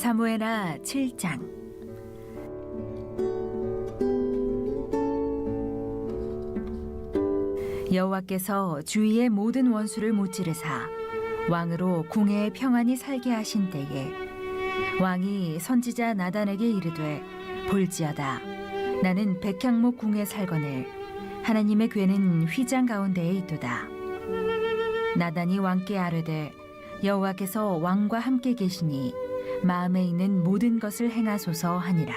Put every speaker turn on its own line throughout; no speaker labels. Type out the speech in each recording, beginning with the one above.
사무엘하 7장. 여호와께서 주위의 모든 원수를 무찌르사 왕으로 궁에 평안히 살게 하신 때에 왕이 선지자 나단에게 이르되 볼지어다 나는 백향목 궁에 살거늘 하나님의 궤는 휘장 가운데에 있도다. 나단이 왕께 아뢰되 여호와께서 왕과 함께 계시니 마음에 있는 모든 것을 행하소서 하니라.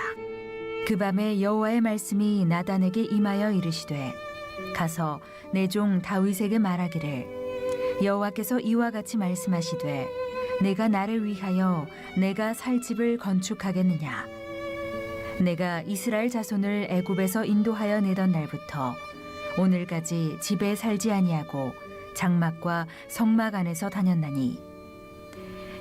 그 밤에 여호와의 말씀이 나단에게 임하여 이르시되 가서 내 종 다윗에게 말하기를 여호와께서 이와 같이 말씀하시되 내가 나를 위하여 내가 살 집을 건축하겠느냐. 내가 이스라엘 자손을 애굽에서 인도하여 내던 날부터 오늘까지 집에 살지 아니하고 장막과 성막 안에서 다녔나니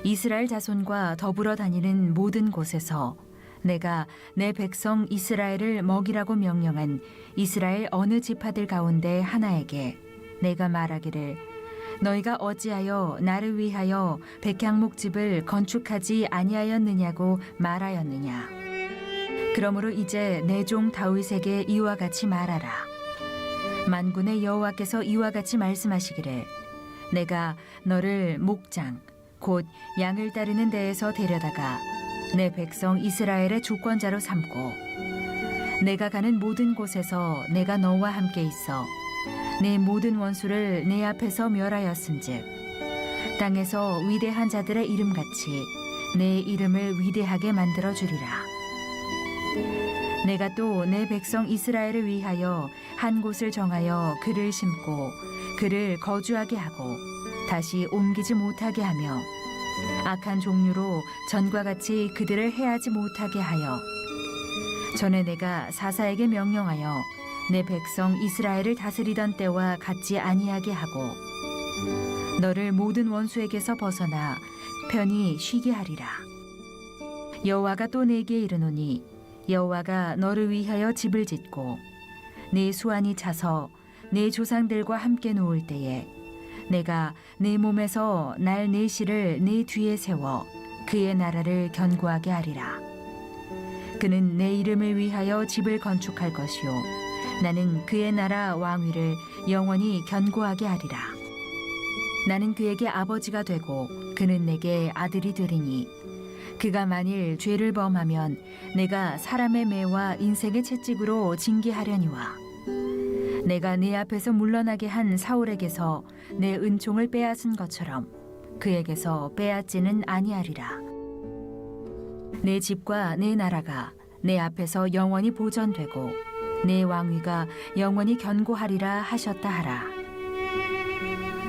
이스라엘 자손과 더불어 다니는 모든 곳에서 내가 내 백성 이스라엘을 먹이라고 명령한 이스라엘 어느 지파들 가운데 하나에게 내가 말하기를 너희가 어찌하여 나를 위하여 백향목 집을 건축하지 아니하였느냐고 말하였느냐. 그러므로 이제 내 종 다윗에게 이와 같이 말하라. 만군의 여호와께서 이와 같이 말씀하시기를 내가 너를 목장 곧 양을 따르는 데에서 데려다가 내 백성 이스라엘의 주권자로 삼고 내가 가는 모든 곳에서 내가 너와 함께 있어 내 모든 원수를 내 앞에서 멸하였은즉 땅에서 위대한 자들의 이름같이 내 이름을 위대하게 만들어 주리라. 내가 또 내 백성 이스라엘을 위하여 한 곳을 정하여 그를 심고 그를 거주하게 하고 다시 옮기지 못하게 하며 악한 종류로 전과 같이 그들을 해하지 못하게 하여 전에 내가 사사에게 명령하여 내 백성 이스라엘을 다스리던 때와 같지 아니하게 하고 너를 모든 원수에게서 벗어나 편히 쉬게 하리라. 여호와가 또 내게 이르노니 여호와가 너를 위하여 집을 짓고 네 수완이 차서 네 조상들과 함께 누울 때에 내가 네 몸에서 날 네 실을 네 뒤에 세워 그의 나라를 견고하게 하리라. 그는 내 이름을 위하여 집을 건축할 것이요 나는 그의 나라 왕위를 영원히 견고하게 하리라. 나는 그에게 아버지가 되고 그는 내게 아들이 되리니 그가 만일 죄를 범하면 내가 사람의 매와 인생의 채찍으로 징계하려니와 내가 네 앞에서 물러나게 한 사울에게서 내 은총을 빼앗은 것처럼 그에게서 빼앗지는 아니하리라. 내 집과 내 나라가 내 앞에서 영원히 보존되고 내 왕위가 영원히 견고하리라 하셨다 하라.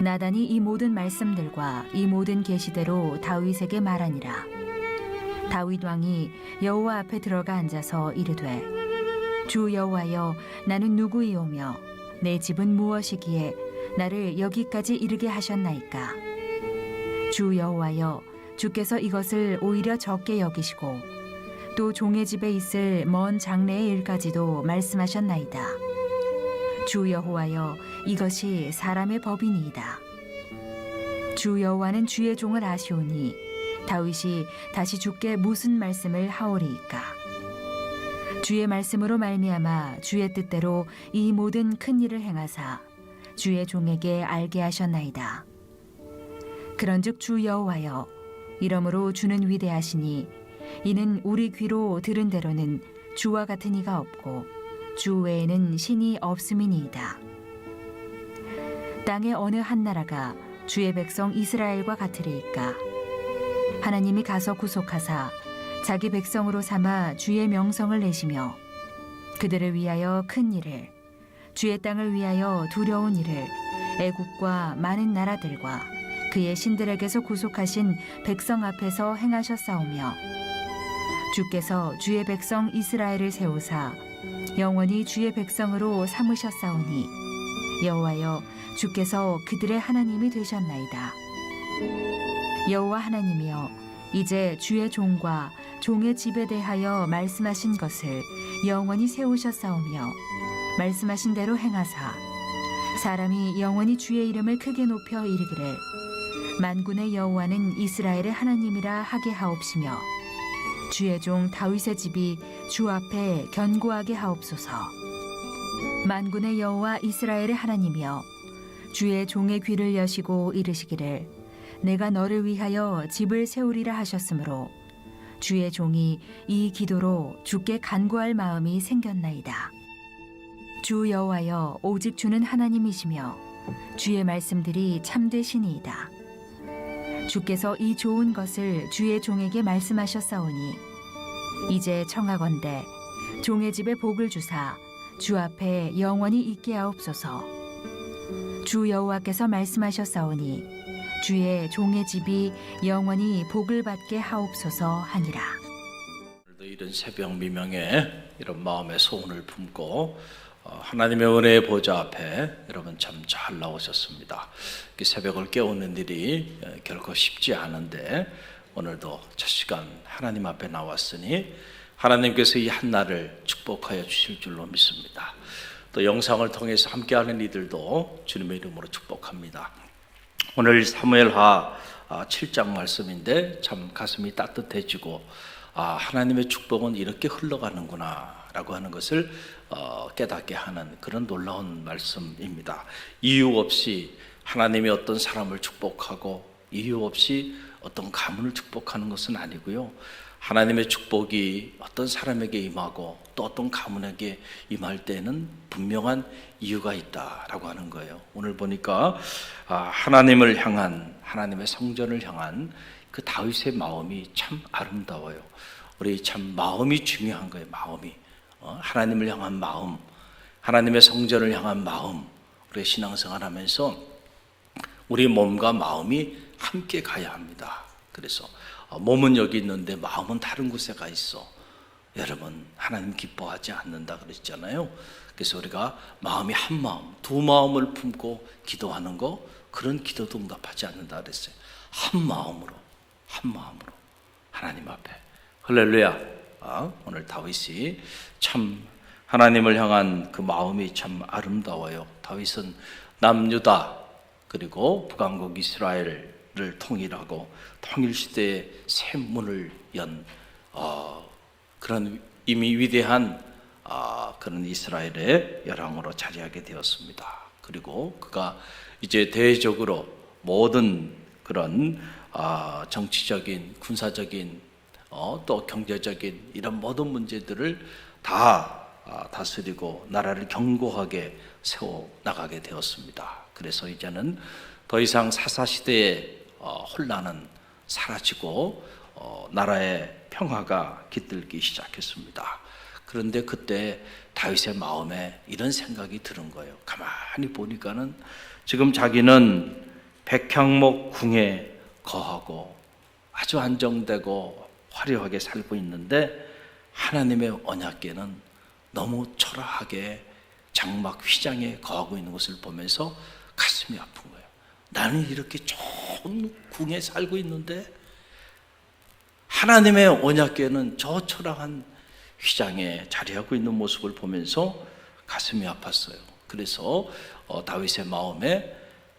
나단이 이 모든 말씀들과 이 모든 계시대로 다윗에게 말하니라. 다윗 왕이 여호와 앞에 들어가 앉아서 이르되 주 여호와여 나는 누구이오며 내 집은 무엇이기에 나를 여기까지 이르게 하셨나이까. 주 여호와여 주께서 이것을 오히려 적게 여기시고 또 종의 집에 있을 먼 장래의 일까지도 말씀하셨나이다. 주 여호와여 이것이 사람의 법이니이다. 주 여호와는 주의 종을 아시오니 다윗이 다시 주께 무슨 말씀을 하오리이까. 주의 말씀으로 말미암아 주의 뜻대로 이 모든 큰 일을 행하사 주의 종에게 알게 하셨나이다. 그런즉 주 여호와여 이러므로 주는 위대하시니 이는 우리 귀로 들은 대로는 주와 같은 이가 없고 주 외에는 신이 없음이니이다. 땅의 어느 한 나라가 주의 백성 이스라엘과 같으리이까. 하나님이 가서 구속하사 자기 백성으로 삼아 주의 명성을 내시며 그들을 위하여 큰 일을 주의 땅을 위하여 두려운 일을 애국과 많은 나라들과 그의 신들에게서 구속하신 백성 앞에서 행하셨사오며 주께서 주의 백성 이스라엘을 세우사 영원히 주의 백성으로 삼으셨사오니 여호와여 주께서 그들의 하나님이 되셨나이다. 여호와 하나님이여 이제 주의 종과 종의 집에 대하여 말씀하신 것을 영원히 세우셨사오며 말씀하신 대로 행하사 사람이 영원히 주의 이름을 크게 높여 이르기를 만군의 여호와는 이스라엘의 하나님이라 하게 하옵시며 주의 종 다윗의 집이 주 앞에 견고하게 하옵소서. 만군의 여호와 이스라엘의 하나님이여, 주의 종의 귀를 여시고 이르시기를 내가 너를 위하여 집을 세우리라 하셨으므로 주의 종이 이 기도로 주께 간구할 마음이 생겼나이다. 주 여호와여, 오직 주는 하나님이시며 주의 말씀들이 참되시니이다. 주께서 이 좋은 것을 주의 종에게 말씀하셨사오니 이제 청하건대 종의 집에 복을 주사 주 앞에 영원히 있게 하옵소서. 주 여호와께서 말씀하셨사오니 주의 종의 집이 영원히 복을 받게 하옵소서 하니라.
이런 새벽 미명에 이런 마음의 소원을 품고 하나님의 은혜의 보좌 앞에 여러분 참 잘 나오셨습니다. 새벽을 깨우는 일이 결코 쉽지 않은데 오늘도 첫 시간 하나님 앞에 나왔으니 하나님께서 이 한날을 축복하여 주실 줄로 믿습니다. 또 영상을 통해서 함께하는 이들도 주님의 이름으로 축복합니다. 오늘 사무엘하 7장 말씀인데 참 가슴이 따뜻해지고 하나님의 축복은 이렇게 흘러가는구나 라고 하는 것을 깨닫게 하는 그런 놀라운 말씀입니다. 이유 없이 하나님이 어떤 사람을 축복하고 이유 없이 어떤 가문을 축복하는 것은 아니고요, 하나님의 축복이 어떤 사람에게 임하고 또 어떤 가문에게 임할 때는 분명한 이유가 있다라고 하는 거예요. 오늘 보니까 하나님을 향한, 하나님의 성전을 향한 그 다윗의 마음이 참 아름다워요. 우리 참 마음이 중요한 거예요. 마음이 하나님을 향한 마음, 하나님의 성전을 향한 마음. 우리 신앙생활하면서 우리 몸과 마음이 함께 가야 합니다. 그래서 몸은 여기 있는데 마음은 다른 곳에 가 있어. 여러분, 하나님 기뻐하지 않는다 그랬잖아요. 그래서 우리가 마음이 한 마음, 두 마음을 품고 기도하는 거, 그런 기도도 응답하지 않는다 그랬어요. 한 마음으로 하나님 앞에. 할렐루야. 오늘 다윗이 참 하나님을 향한 그 마음이 참 아름다워요. 다윗은 남유다 그리고 북왕국 이스라엘을 통일하고 통일시대의 새 문을 연 그런 이미 위대한 그런 이스라엘의 열왕으로 자리하게 되었습니다. 그리고 그가 이제 대외적으로 모든 그런 정치적인, 군사적인, 또 경제적인 이런 모든 문제들을 다 다스리고 나라를 견고하게 세워 나가게 되었습니다. 그래서 이제는 더 이상 사사시대의 혼란은 사라지고 나라의 평화가 깃들기 시작했습니다. 그런데 그때 다윗의 마음에 이런 생각이 드는 거예요. 가만히 보니까는 지금 자기는 백향목 궁에 거하고 아주 안정되고 화려하게 살고 있는데 하나님의 언약궤는 너무 초라하게 장막 휘장에 거하고 있는 것을 보면서 가슴이 아픈 거예요. 나는 이렇게 좋은 궁에 살고 있는데 하나님의 언약궤는 저 초라한 휘장에 자리하고 있는 모습을 보면서 가슴이 아팠어요. 그래서 다윗의 마음에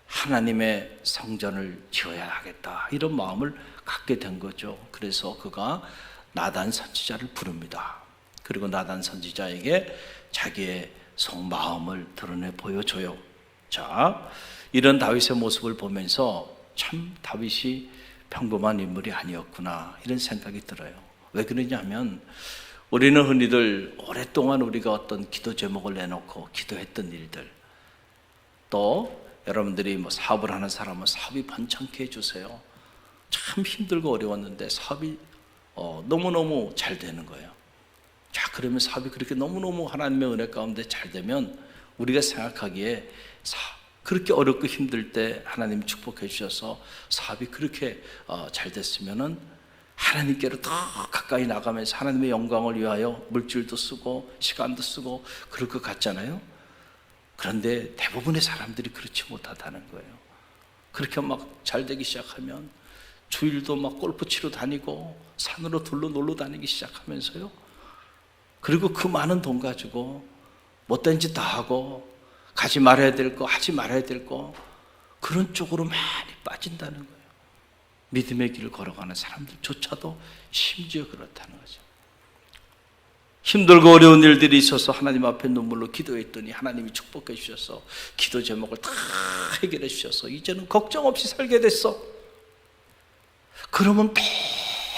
하나님의 성전을 지어야 하겠다 이런 마음을 갖게 된 거죠. 그래서 그가 나단 선지자를 부릅니다. 그리고 나단 선지자에게 자기의 속마음을 드러내 보여줘요. 자, 이런 다윗의 모습을 보면서 참 다윗이 평범한 인물이 아니었구나 이런 생각이 들어요. 왜 그러냐면 우리는 흔히들 오랫동안 우리가 어떤 기도 제목을 내놓고 기도했던 일들, 또 여러분들이 뭐 사업을 하는 사람은 사업이 번창케 해주세요. 참 힘들고 어려웠는데 사업이 너무너무 잘 되는 거예요. 자, 그러면 사업이 그렇게 너무너무 하나님의 은혜 가운데 잘 되면 우리가 생각하기에 그렇게 어렵고 힘들 때 하나님 축복해 주셔서 사업이 그렇게 잘 됐으면은 하나님께로 더 가까이 나가면서 하나님의 영광을 위하여 물질도 쓰고 시간도 쓰고 그럴 것 같잖아요. 그런데 대부분의 사람들이 그렇지 못하다는 거예요. 그렇게 막 잘 되기 시작하면 주일도 막 골프 치러 다니고 산으로 둘러 놀러 다니기 시작하면서요. 그리고 그 많은 돈 가지고 못된 짓 다 하고 가지 말아야 될 거 하지 말아야 될 거 그런 쪽으로 많이 빠진다는 거예요. 믿음의 길을 걸어가는 사람들조차도 심지어 그렇다는 거죠. 힘들고 어려운 일들이 있어서 하나님 앞에 눈물로 기도했더니 하나님이 축복해 주셔서 기도 제목을 다 해결해 주셔서 이제는 걱정 없이 살게 됐어. 그러면 더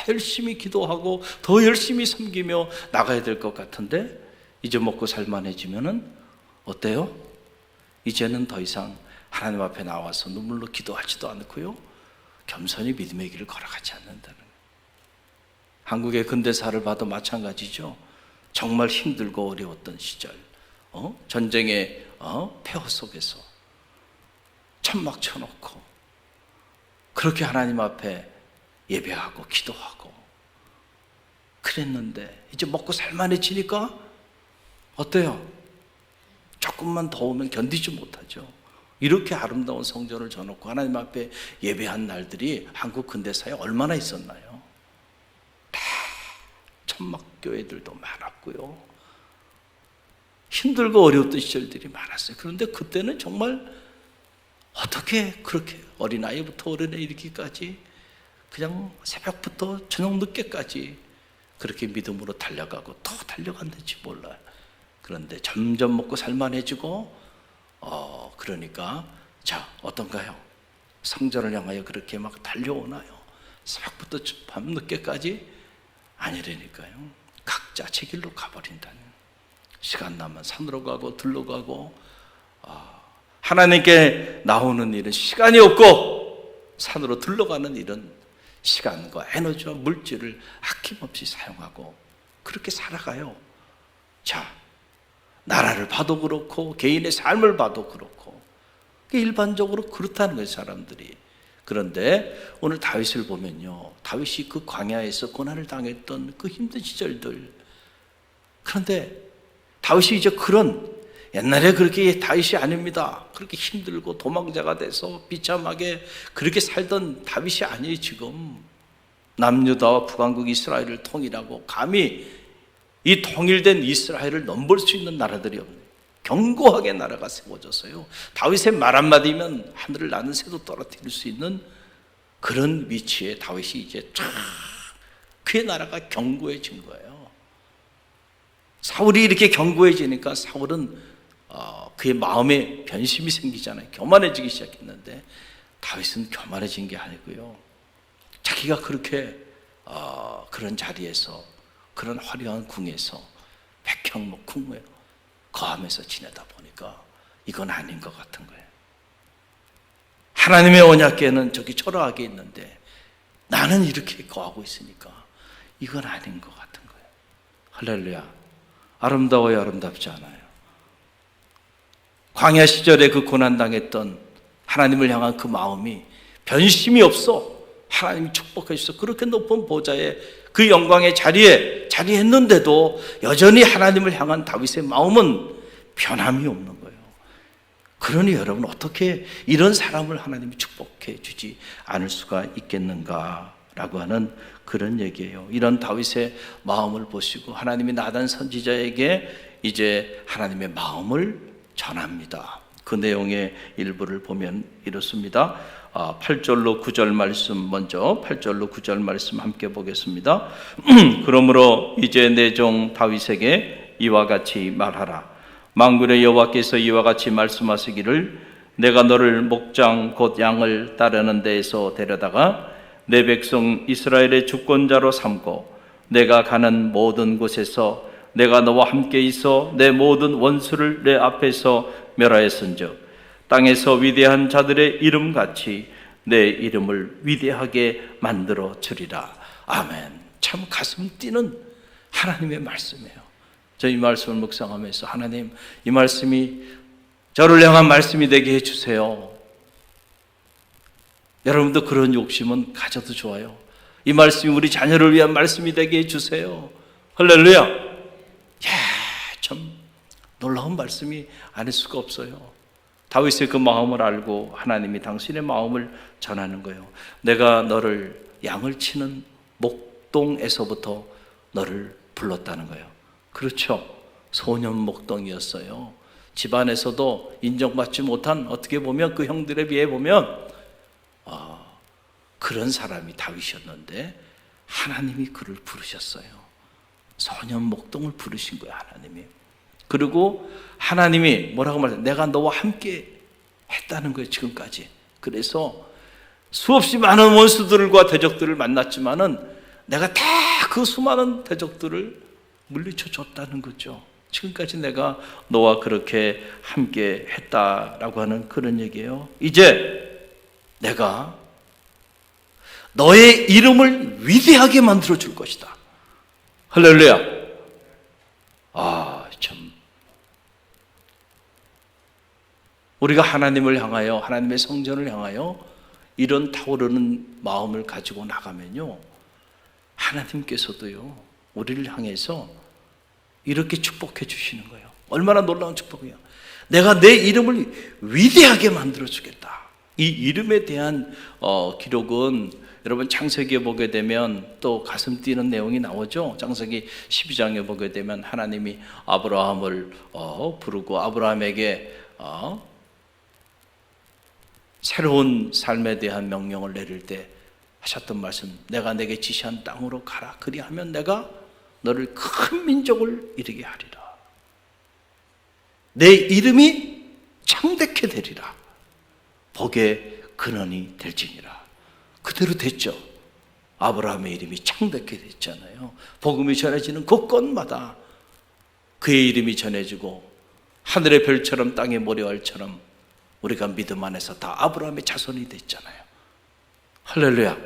열심히 기도하고 더 열심히 섬기며 나가야 될 것 같은데, 이제 먹고 살만해지면은 어때요? 이제는 더 이상 하나님 앞에 나와서 눈물로 기도하지도 않고요, 겸손히 믿음의 길을 걸어가지 않는다는 거예요. 한국의 근대사를 봐도 마찬가지죠. 정말 힘들고 어려웠던 시절, 전쟁의 폐허 속에서 천막 쳐놓고 그렇게 하나님 앞에 예배하고 기도하고 그랬는데, 이제 먹고 살만해지니까 어때요? 조금만 더우면 견디지 못하죠. 이렇게 아름다운 성전을 져놓고 하나님 앞에 예배한 날들이 한국 근대사에 얼마나 있었나요? 다 천막교회들도 많았고요, 힘들고 어려웠던 시절들이 많았어요. 그런데 그때는 정말 어떻게 그렇게 어린아이부터 어른에 이르기까지 그냥 새벽부터 저녁 늦게까지 그렇게 믿음으로 달려가고 더 달려갔는지 몰라요. 그런데 점점 먹고 살만해지고 그러니까 자, 어떤가요? 성전을 향하여 그렇게 막 달려오나요? 새벽부터 밤늦게까지? 아니라니까요. 각자 제 길로 가버린다는, 시간 나면 산으로 가고 들로 가고, 하나님께 나오는 일은 시간이 없고 산으로 들러가는 일은 시간과 에너지와 물질을 아낌없이 사용하고 그렇게 살아가요. 자, 나라를 봐도 그렇고 개인의 삶을 봐도 그렇고 일반적으로 그렇다는 거예요, 사람들이. 그런데 오늘 다윗을 보면요, 다윗이 그 광야에서 고난을 당했던 그 힘든 시절들, 그런데 다윗이 이제 그런, 옛날에 그렇게 다윗이 아닙니다. 그렇게 힘들고 도망자가 돼서 비참하게 그렇게 살던 다윗이 아니에요. 지금 남유다와 북왕국 이스라엘을 통일하고 감히 이 통일된 이스라엘을 넘볼 수 있는 나라들이 없네요. 견고하게 나라가 세워졌어요. 다윗의 말 한마디면 하늘을 나는 새도 떨어뜨릴 수 있는 그런 위치에 다윗이 이제 쫙, 그의 나라가 견고해진 거예요. 사울이 이렇게 견고해지니까 사울은 그의 마음에 변심이 생기잖아요. 교만해지기 시작했는데 다윗은 교만해진 게 아니고요, 자기가 그렇게 그런 자리에서, 그런 화려한 궁에서 백향목 궁에 거하면서 지내다 보니까 이건 아닌 것 같은 거예요. 하나님의 언약궤는 저기 초라하게 있는데 나는 이렇게 거하고 있으니까 이건 아닌 것 같은 거예요. 할렐루야. 아름다워요, 아름답지 않아요? 광야 시절에 그 고난당했던 하나님을 향한 그 마음이 변심이 없어. 하나님이 축복해 주셔서 그렇게 높은 보좌에, 그 영광의 자리에 자리했는데도 여전히 하나님을 향한 다윗의 마음은 변함이 없는 거예요. 그러니 여러분, 어떻게 이런 사람을 하나님이 축복해 주지 않을 수가 있겠는가라고 하는 그런 얘기예요. 이런 다윗의 마음을 보시고 하나님이 나단 선지자에게 이제 하나님의 마음을 전합니다. 그 내용의 일부를 보면 이렇습니다. 8절로 9절 말씀, 먼저 8절로 9절 말씀 함께 보겠습니다. 그러므로 이제 내 종 다윗에게 이와 같이 말하라. 만군의 여호와께서 이와 같이 말씀하시기를, 내가 너를 목장 곧 양을 따르는 데에서 데려다가 내 백성 이스라엘의 주권자로 삼고 내가 가는 모든 곳에서 내가 너와 함께 있어 내 모든 원수를 내 앞에서 멸하였은즉 땅에서 위대한 자들의 이름같이 내 이름을 위대하게 만들어 주리라. 아멘. 참 가슴 뛰는 하나님의 말씀이에요. 저 이 말씀을 묵상하면서, 하나님, 이 말씀이 저를 향한 말씀이 되게 해주세요. 여러분도 그런 욕심은 가져도 좋아요. 이 말씀이 우리 자녀를 위한 말씀이 되게 해주세요. 할렐루야. 참 놀라운 말씀이 아닐 수가 없어요. 다윗의 그 마음을 알고 하나님이 당신의 마음을 전하는 거예요. 내가 너를 양을 치는 목동에서부터 너를 불렀다는 거예요. 그렇죠. 소년 목동이었어요. 집안에서도 인정받지 못한, 어떻게 보면 그 형들에 비해 보면 그런 사람이 다윗이었는데 하나님이 그를 부르셨어요. 소년 목동을 부르신 거예요, 하나님이. 그리고 하나님이 뭐라고 말해요? 내가 너와 함께 했다는 거예요, 지금까지. 그래서 수없이 많은 원수들과 대적들을 만났지만은 내가 다 그 수많은 대적들을 물리쳐 줬다는 거죠. 지금까지 내가 너와 그렇게 함께 했다라고 하는 그런 얘기예요. 이제 내가 너의 이름을 위대하게 만들어 줄 것이다. 할렐루야. 참. 우리가 하나님을 향하여, 하나님의 성전을 향하여 이런 타오르는 마음을 가지고 나가면요, 하나님께서도요, 우리를 향해서 이렇게 축복해 주시는 거예요. 얼마나 놀라운 축복이에요. 내가 내 이름을 위대하게 만들어 주겠다. 이 이름에 대한 기록은 여러분 창세기에 보게 되면 또 가슴 뛰는 내용이 나오죠. 창세기 12장에 보게 되면 하나님이 아브라함을 부르고 아브라함에게 새로운 삶에 대한 명령을 내릴 때 하셨던 말씀, 내가 내게 지시한 땅으로 가라. 그리하면 내가 너를 큰 민족을 이루게 하리라. 내 이름이 창대케 되리라. 복의 근원이 될지니라. 그대로 됐죠. 아브라함의 이름이 창대케 됐잖아요. 복음이 전해지는 곳곳마다 그의 이름이 전해지고 하늘의 별처럼 땅의 모래알처럼 우리가 믿음 안에서 다 아브라함의 자손이 됐잖아요. 할렐루야.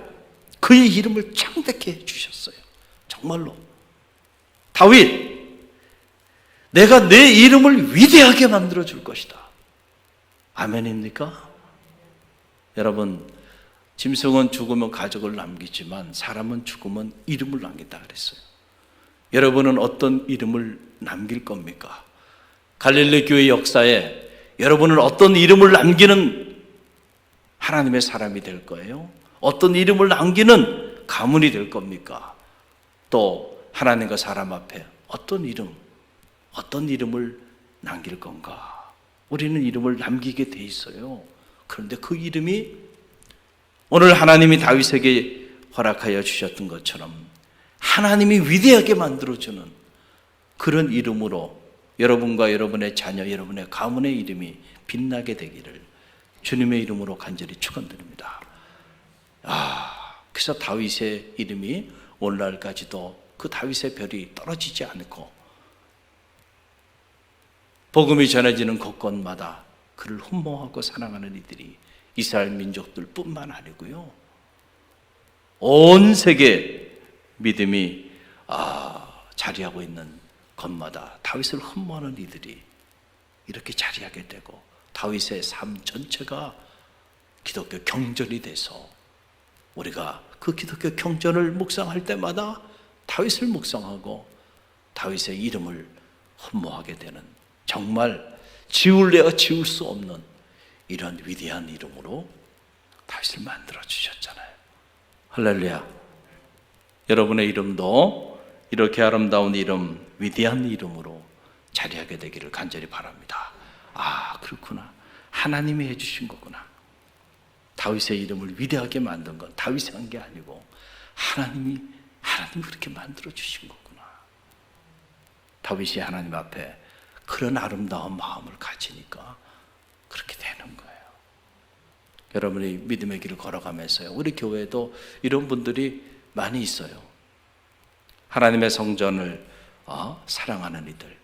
그의 이름을 창대케 해주셨어요. 정말로. 다윗, 내가 내 이름을 위대하게 만들어 줄 것이다. 아멘입니까? 여러분, 짐승은 죽으면 가족을 남기지만 사람은 죽으면 이름을 남긴다 그랬어요. 여러분은 어떤 이름을 남길 겁니까? 갈릴리 교회 역사에 여러분은 어떤 이름을 남기는 하나님의 사람이 될 거예요? 어떤 이름을 남기는 가문이 될 겁니까? 또 하나님과 사람 앞에 어떤 이름을 남길 건가? 우리는 이름을 남기게 돼 있어요. 그런데 그 이름이 오늘 하나님이 다윗에게 허락하여 주셨던 것처럼 하나님이 위대하게 만들어주는 그런 이름으로 여러분과 여러분의 자녀, 여러분의 가문의 이름이 빛나게 되기를 주님의 이름으로 간절히 축원드립니다. 그래서 다윗의 이름이 오늘날까지도 그 다윗의 별이 떨어지지 않고 복음이 전해지는 곳곳마다 그를 흠모하고 사랑하는 이들이 이스라엘 민족들 뿐만 아니고요, 온 세계 믿음이 자리하고 있는 곳마다 다윗을 흠모하는 이들이 이렇게 자리하게 되고 다윗의 삶 전체가 기독교 경전이 돼서 우리가 그 기독교 경전을 묵상할 때마다 다윗을 묵상하고 다윗의 이름을 흠모하게 되는, 정말 지울래야 지울 수 없는 이런 위대한 이름으로 다윗을 만들어 주셨잖아요. 할렐루야. 여러분의 이름도 이렇게 아름다운 이름, 위대한 이름으로 자리하게 되기를 간절히 바랍니다. 그렇구나. 하나님이 해주신 거구나. 다윗의 이름을 위대하게 만든 건 다윗이 한 게 아니고 하나님이 그렇게 만들어 주신 거구나. 다윗이 하나님 앞에 그런 아름다운 마음을 가지니까 그렇게 되는 거예요. 여러분이 믿음의 길을 걸어가면서요, 우리 교회에도 이런 분들이 많이 있어요. 하나님의 성전을 사랑하는 이들.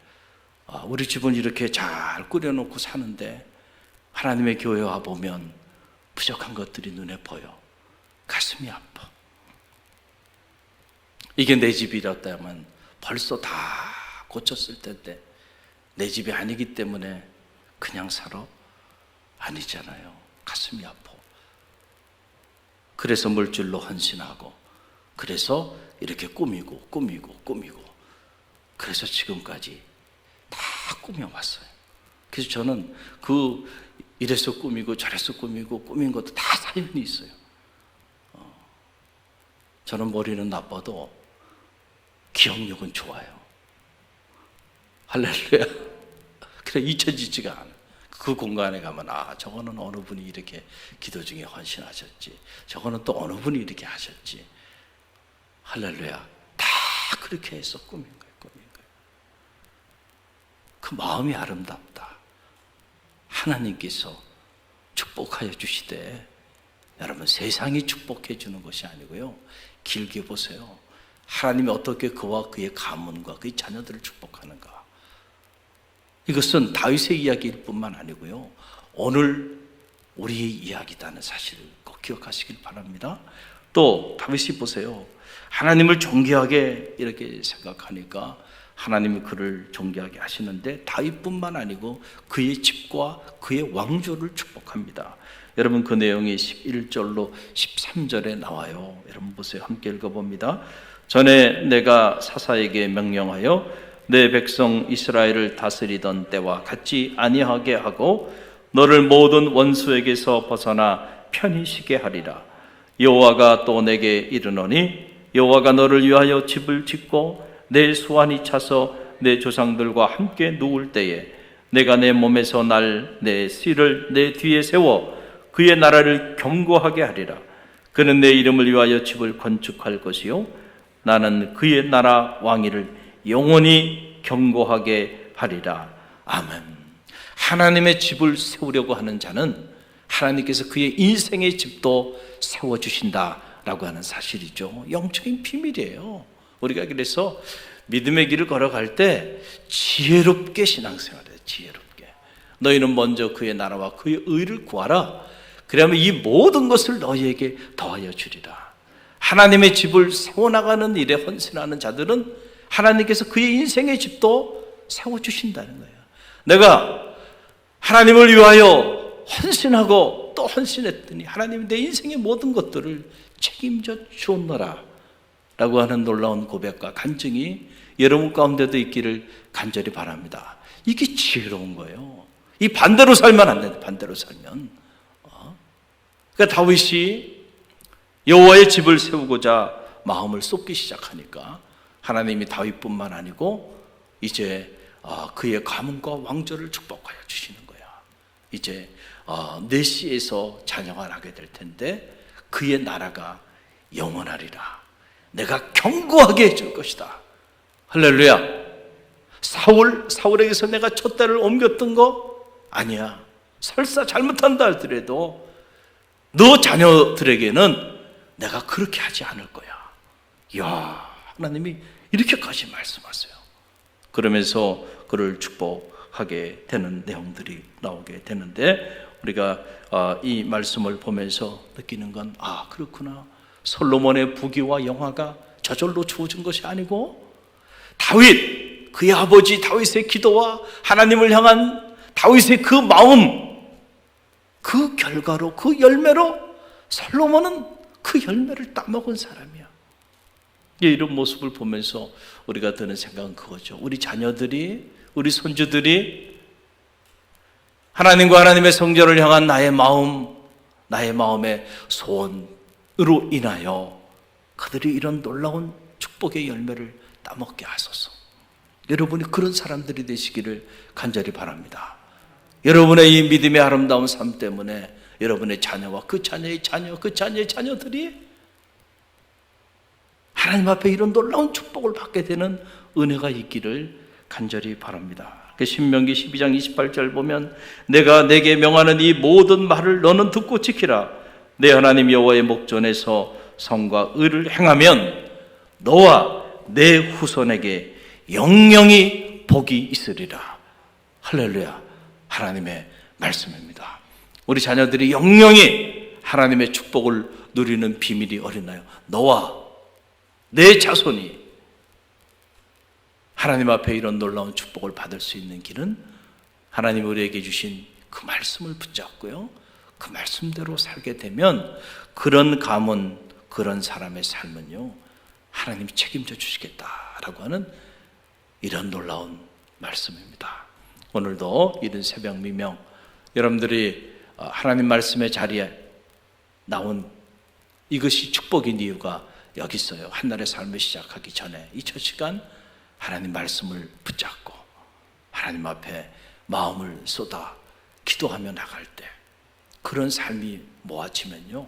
우리 집은 이렇게 잘 꾸려놓고 사는데 하나님의 교회에 와보면 부족한 것들이 눈에 보여. 가슴이 아파. 이게 내 집이었다면 벌써 다 고쳤을 텐데 내 집이 아니기 때문에 그냥 살아? 아니잖아요. 가슴이 아파. 그래서 물질로 헌신하고, 그래서 이렇게 꾸미고 그래서 지금까지 다 꾸며왔어요. 그래서 저는 이래서 꾸미고 저래서 꾸미고 꾸민 것도 다 사연이 있어요. 저는 머리는 나빠도 기억력은 좋아요. 할렐루야. 그래, 잊혀지지가 않아. 그 공간에 가면 저거는 어느 분이 이렇게 기도 중에 헌신하셨지, 저거는 또 어느 분이 이렇게 하셨지. 할렐루야. 다 그렇게 해서 꾸민 거예요. 그 마음이 아름답다. 하나님께서 축복하여 주시되, 여러분 세상이 축복해 주는 것이 아니고요, 길게 보세요. 하나님이 어떻게 그와 그의 가문과 그의 자녀들을 축복하는가. 이것은 다윗의 이야기일 뿐만 아니고요, 오늘 우리의 이야기다는 사실을 꼭 기억하시길 바랍니다. 또 다윗이 보세요. 하나님을 존귀하게 이렇게 생각하니까 하나님이 그를 존귀하게 하시는데, 다윗뿐만 아니고 그의 집과 그의 왕조를 축복합니다. 여러분 그 내용이 11절로 13절에 나와요. 여러분 보세요. 함께 읽어봅니다. 전에 내가 사사에게 명령하여 내 백성 이스라엘을 다스리던 때와 같지 아니하게 하고 너를 모든 원수에게서 벗어나 편히 쉬게 하리라. 여호와가 또 내게 이르노니 여호와가 너를 위하여 집을 짓고 내 수완이 차서 내 조상들과 함께 누울 때에 내가 내 몸에서 날 내 씨를 내 뒤에 세워 그의 나라를 견고하게 하리라. 그는 내 이름을 위하여 집을 건축할 것이요 나는 그의 나라 왕위를 영원히 견고하게 하리라. 아멘. 하나님의 집을 세우려고 하는 자는 하나님께서 그의 인생의 집도 세워주신다라고 하는 사실이죠. 영적인 비밀이에요. 우리가 그래서 믿음의 길을 걸어갈 때 지혜롭게 신앙생활해요. 지혜롭게. 너희는 먼저 그의 나라와 그의 의를 구하라. 그러면 이 모든 것을 너희에게 더하여 주리라. 하나님의 집을 세워나가는 일에 헌신하는 자들은 하나님께서 그의 인생의 집도 세워주신다는 거예요. 내가 하나님을 위하여 헌신하고 또 헌신했더니 하나님이 내 인생의 모든 것들을 책임져 주었노라 라고 하는 놀라운 고백과 간증이 여러분 가운데도 있기를 간절히 바랍니다. 이게 지혜로운 거예요. 이 반대로 살면 안 돼. 반대로 살면. 그러니까 다윗이 여호와의 집을 세우고자 마음을 쏟기 시작하니까 하나님이 다윗뿐만 아니고 이제 그의 가문과 왕조를 축복하여 주시는 거야. 이제 내 씨에서 자녀가 나게 될 텐데 그의 나라가 영원하리라. 내가 견고하게 해줄 것이다. 할렐루야. 사울에게서 내가 촛대를 옮겼던 거 아니야. 설사 잘못한다 할지라도 너 자녀들에게는 내가 그렇게 하지 않을 거야. 이야, 하나님이 이렇게까지 말씀하세요. 그러면서 그를 축복하게 되는 내용들이 나오게 되는데, 우리가 이 말씀을 보면서 느끼는 건 그렇구나. 솔로몬의 부귀와 영화가 저절로 주어진 것이 아니고 다윗, 그의 아버지 다윗의 기도와 하나님을 향한 다윗의 그 마음, 그 결과로, 그 열매로 솔로몬은 그 열매를 따먹은 사람이야. 이런 모습을 보면서 우리가 드는 생각은 그거죠. 우리 자녀들이, 우리 손주들이 하나님과 하나님의 성전을 향한 나의 마음, 나의 마음의 소원으로 인하여 그들이 이런 놀라운 축복의 열매를 따먹게 하소서. 여러분이 그런 사람들이 되시기를 간절히 바랍니다. 여러분의 이 믿음의 아름다운 삶 때문에 여러분의 자녀와 그 자녀의 자녀, 그 자녀의 자녀들이 하나님 앞에 이런 놀라운 축복을 받게 되는 은혜가 있기를 간절히 바랍니다. 신명기 12장 28절 보면 내가 내게 명하는 이 모든 말을 너는 듣고 지키라. 내 하나님 여호와의 목전에서 성과 의를 행하면 너와 내 후손에게 영영이 복이 있으리라. 할렐루야. 하나님의 말씀입니다. 우리 자녀들이 영영이 하나님의 축복을 누리는 비밀이 어딨나요? 너와 내 자손이 하나님 앞에 이런 놀라운 축복을 받을 수 있는 길은 하나님이 우리에게 주신 그 말씀을 붙잡고요, 그 말씀대로 살게 되면 그런 가문, 그런 사람의 삶은요 하나님이 책임져 주시겠다라고 하는 이런 놀라운 말씀입니다. 오늘도 이른 새벽 미명 여러분들이 하나님 말씀의 자리에 나온 이것이 축복인 이유가 여기 있어요. 한날의 삶을 시작하기 전에 이 첫 시간 하나님 말씀을 붙잡고 하나님 앞에 마음을 쏟아 기도하며 나갈 때 그런 삶이 모아지면요,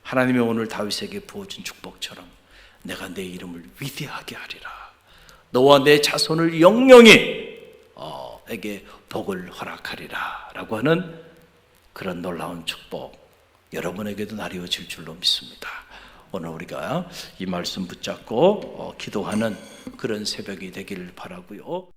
하나님의 오늘 다윗에게 부어준 축복처럼 내가 내 이름을 위대하게 하리라, 너와 내 자손을 영영히 에게 복을 허락하리라 라고 하는 그런 놀라운 축복 여러분에게도 나뉘어질 줄로 믿습니다. 오늘 우리가 이 말씀 붙잡고 기도하는 그런 새벽이 되기를 바라고요.